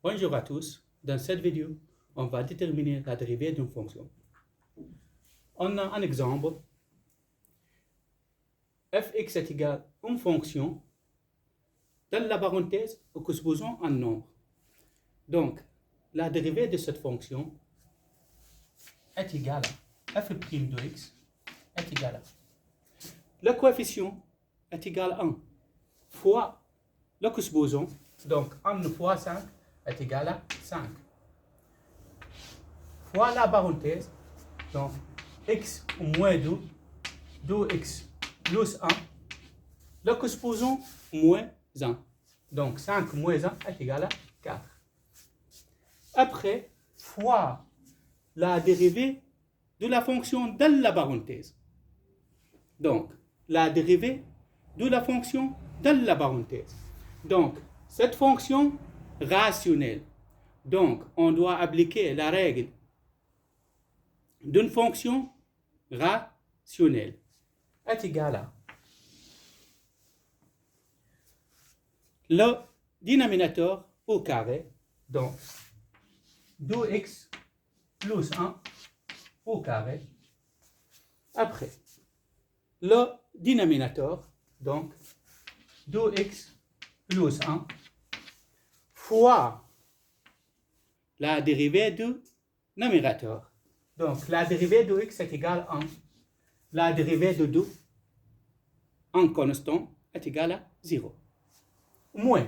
Bonjour à tous, dans cette vidéo, on va déterminer la dérivée d'une fonction. On a un exemple, fx est égal à une fonction dans la parenthèse que supposons un nombre. Donc, la dérivée de cette fonction est égale à f' de x est égal à le coefficient est égal à 1 fois le que supposons, donc 1 fois 5 est égal à 5 fois la parenthèse, donc x moins 2, 2x plus 1, le que supposons moins 1. Donc 5 moins 1 est égal à 4. Après, fois la dérivée de la fonction dans la parenthèse. Donc, la dérivée de la fonction dans la parenthèse. Donc, cette fonction rationnelle. Donc, on doit appliquer la règle d'une fonction rationnelle est égal à le dénominateur au carré, donc 2x plus 1 au carré. Après, le dénominateur, donc 2x plus 1 fois la dérivée du numérateur. Donc, la dérivée de x est égale à 1. La dérivée de 2, en constant, est égale à 0. Moins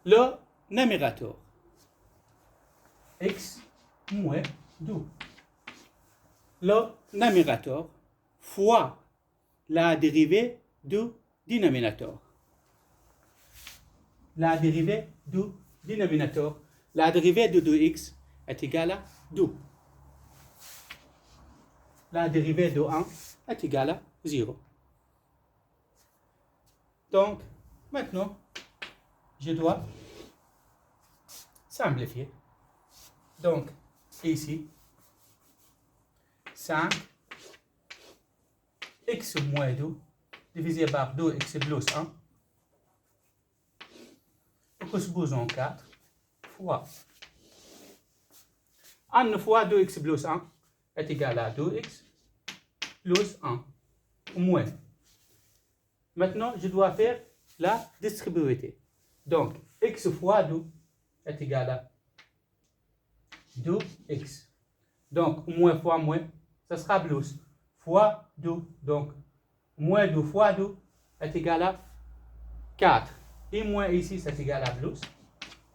le numérateur, x moins 2. Le numérateur fois la dérivée du dénominateur. La dérivée du dénominateur, la dérivée de 2x est égale à 2. La dérivée de 1 est égale à 0. Donc, maintenant, je dois simplifier. Donc, ici, 5 x moins 2 divisé par 2x plus 1. Nous supposons 4 fois 1 fois 2x plus 1 est égal à 2x plus 1 moins. Maintenant, je dois faire la distributivité. Donc, x fois 2 est égal à 2x. Donc, moins fois moins, ça sera plus. Fois 2, donc moins 2 fois 2 est égal à 4. Et moins ici, c'est égal à plus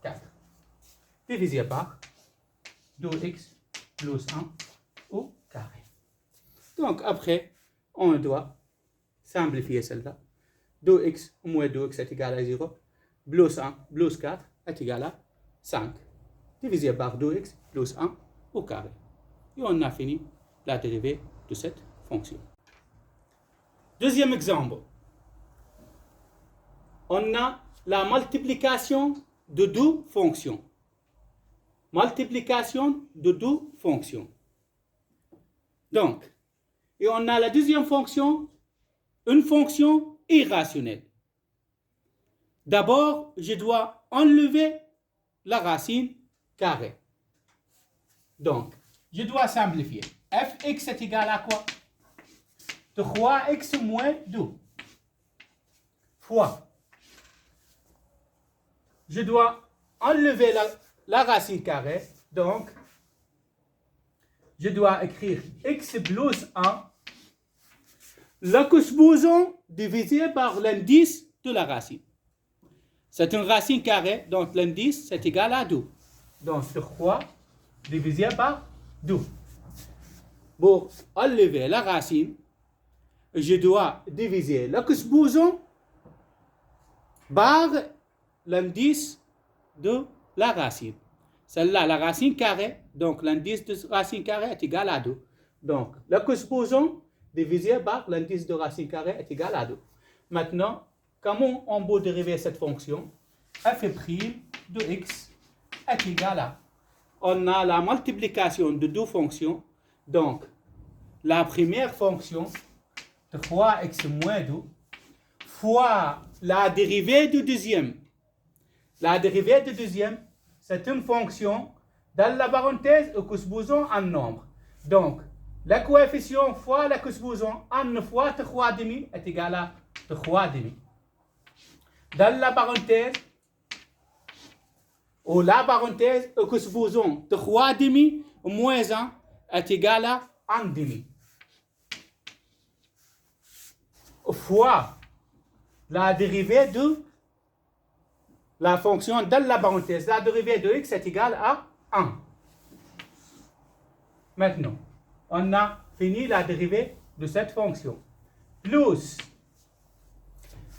4. Divisé par 2x plus 1 au carré. Donc, après, on doit simplifier celle-là. 2x moins 2x est égal à 0. Plus 1 plus 4 est égal à 5. Divisé par 2x plus 1 au carré. Et on a fini la dérivée de cette fonction. Deuxième exemple. On a la multiplication de deux fonctions. Multiplication de deux fonctions. Donc, et on a la deuxième fonction, une fonction irrationnelle. D'abord, je dois enlever la racine carrée. Donc, je dois simplifier. Fx est égal à quoi? 3x moins 2 fois. Je dois enlever la racine carrée. Donc, je dois écrire x plus 1, le que supposons divisé par l'indice de la racine. C'est une racine carrée, donc l'indice c'est égal à 2. Donc 3 divisé par 2. Pour enlever la racine, je dois diviser le que supposons par l'indice de la racine. Celle-là, la racine carrée, donc l'indice de racine carrée est égal à 2. Donc, le que supposons divisé par l'indice de racine carrée est égal à 2. Maintenant, comment on peut dériver cette fonction? f' de x est égal à, on a la multiplication de deux fonctions. Donc, la première fonction, 3x moins 2, fois la dérivée du deuxième. La dérivée du deuxième, c'est une fonction dans la parenthèse exposant un nombre. Donc, le coefficient fois l'exposant 1 fois 3,5 est égal à 3,5. Dans la parenthèse, ou la parenthèse exposant 3,5 moins 1 est égal à 1,5. Fois la dérivée de la fonction dans la parenthèse. La dérivée de x est égale à 1. Maintenant, on a fini la dérivée de cette fonction. Plus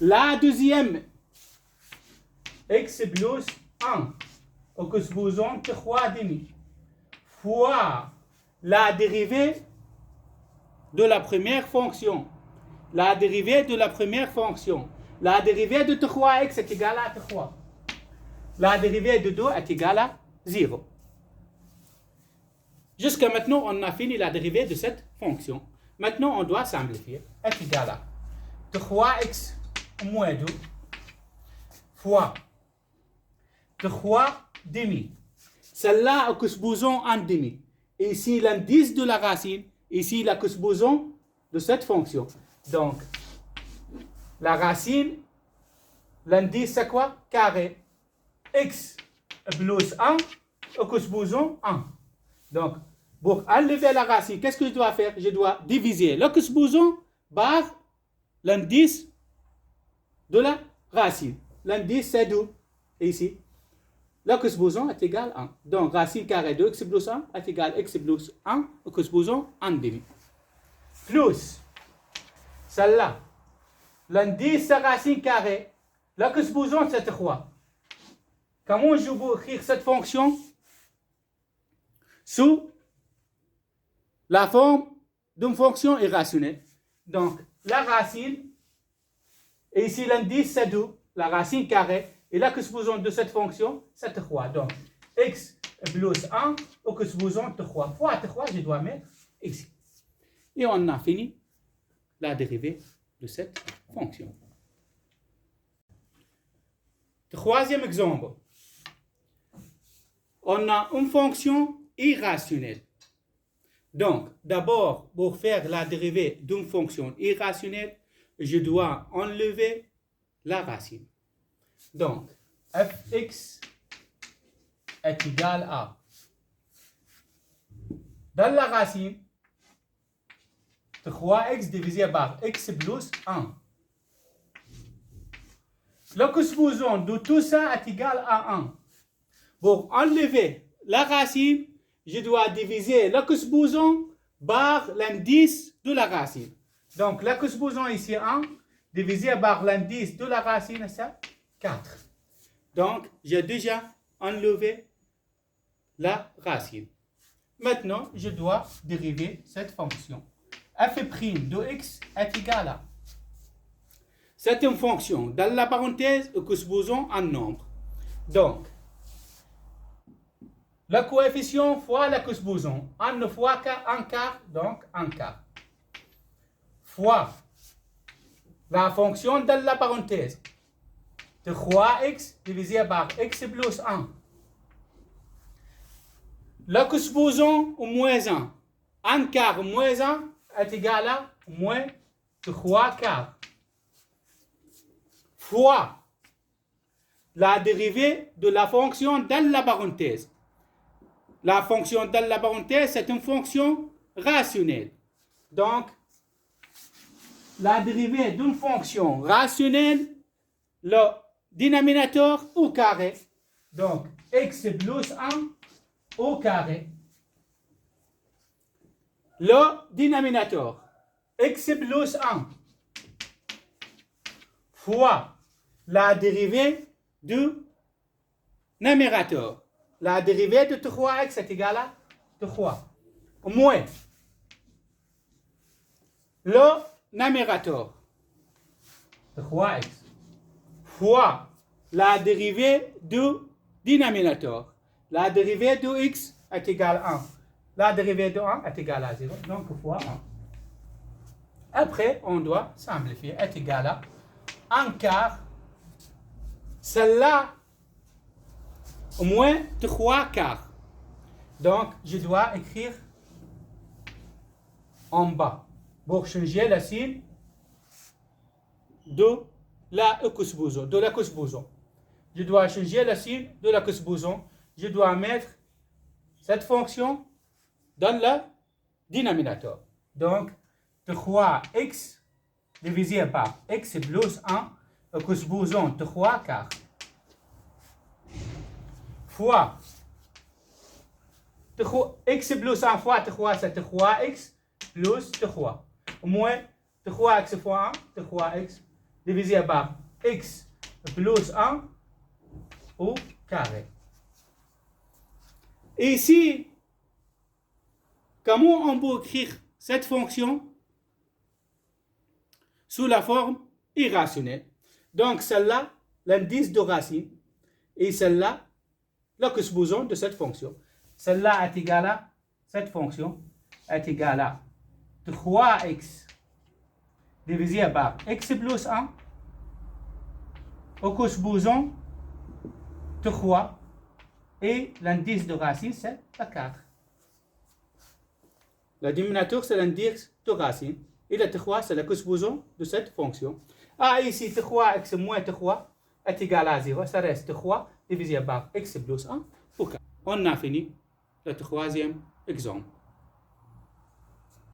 la deuxième x plus 1 exposant 3,5 fois la dérivée de la première fonction. La dérivée de la première fonction. La dérivée de 3x est égale à 3. La dérivée de 2 est égale à 0. Jusqu'à maintenant, on a fini la dérivée de cette fonction. Maintenant, on doit simplifier. Est égal à 3x moins 2 fois 3 demi. Celle-là exposant un demi. Ici, l'indice de la racine. Ici, l'exposant de cette fonction. Donc, la racine, l'indice c'est quoi? Carré. X plus 1 exposant 1. Donc, pour enlever la racine, qu'est-ce que je dois faire? Je dois diviser l'exposant par l'indice de la racine. L'indice c'est 2. Ici, l'exposant est égal à 1. Donc, racine carrée de x plus 1 est égal à x plus 1 exposant 1 demi. Plus celle-là, l'indice c'est racine carrée, l'exposant c'est 3. Comment je vais écrire cette fonction? Sous la forme d'une fonction irrationnelle. Donc, la racine, et ici l'indice c'est 2, la racine carrée, et l'exposant de cette fonction, c'est 3. Donc, x plus 1, exposant 3 fois 3, je dois mettre ici. Et on a fini la dérivée de cette fonction. Troisième exemple. On a une fonction irrationnelle. Donc, d'abord, pour faire la dérivée d'une fonction irrationnelle, je dois enlever la racine. Donc, fx est égal à, dans la racine, 3x divisé par x plus 1. L'exposant de tout ça est égal à 1. Pour enlever la racine, je dois diviser l'exposant par l'indice de la racine. Donc, l'exposant ici 1, divisé par l'indice de la racine, c'est 4. Donc, j'ai déjà enlevé la racine. Maintenant, je dois dériver cette fonction. f' de x est égal à. C'est une fonction dans la parenthèse exposant un nombre. Donc, le coefficient fois l'exposant, 1 fois 1 quart, donc 1 quart, fois la fonction dans la parenthèse, 3x divisé par x plus 1. L'exposant au moins 1, 1 quart moins 1 est égal à moins 3 quarts, fois la dérivée de la fonction dans la parenthèse. La fonction dans la parenthèse, c'est une fonction rationnelle. Donc, la dérivée d'une fonction rationnelle, le dénominateur au carré. Donc, x plus 1 au carré. Le dénominateur, x plus 1, fois la dérivée du numérateur. La dérivée de 3x est égale à 3. Moins le numérateur, 3x, fois la dérivée du dénominateur. La dérivée de x est égale à 1. La dérivée de 1 est égale à 0. Donc, fois 1. Après, on doit simplifier. Est égal à 1 quart. Celle-là, moins 3 quarts. Donc, je dois écrire en bas pour changer le signe de la cos-boson. Je dois changer le signe de la cos-boson. Je dois mettre cette fonction dans le dénominateur. Donc, 3x divisé par x plus 1, cos-boson 3 quarts, fois x plus 1 fois 3, c'est 3x plus 3, moins 3x fois 1, 3x, divisé par x plus 1 au carré. Et ici, comment on peut écrire cette fonction sous la forme irrationnelle? Donc, celle-là, l'indice de racine, et celle-là, le cos-boson de cette fonction. Celle-là est égale à, cette fonction est égale à 3x divisé par x plus 1 au cos-boson 3 et l'indice de racine c'est 4. Le dénominateur c'est l'indice de racine et le 3 c'est le cos-boson de cette fonction. Ah, ici 3x moins 3 est égal à 0, ça reste 3 divisé par x plus 1 pour 4. On a fini le troisième exemple.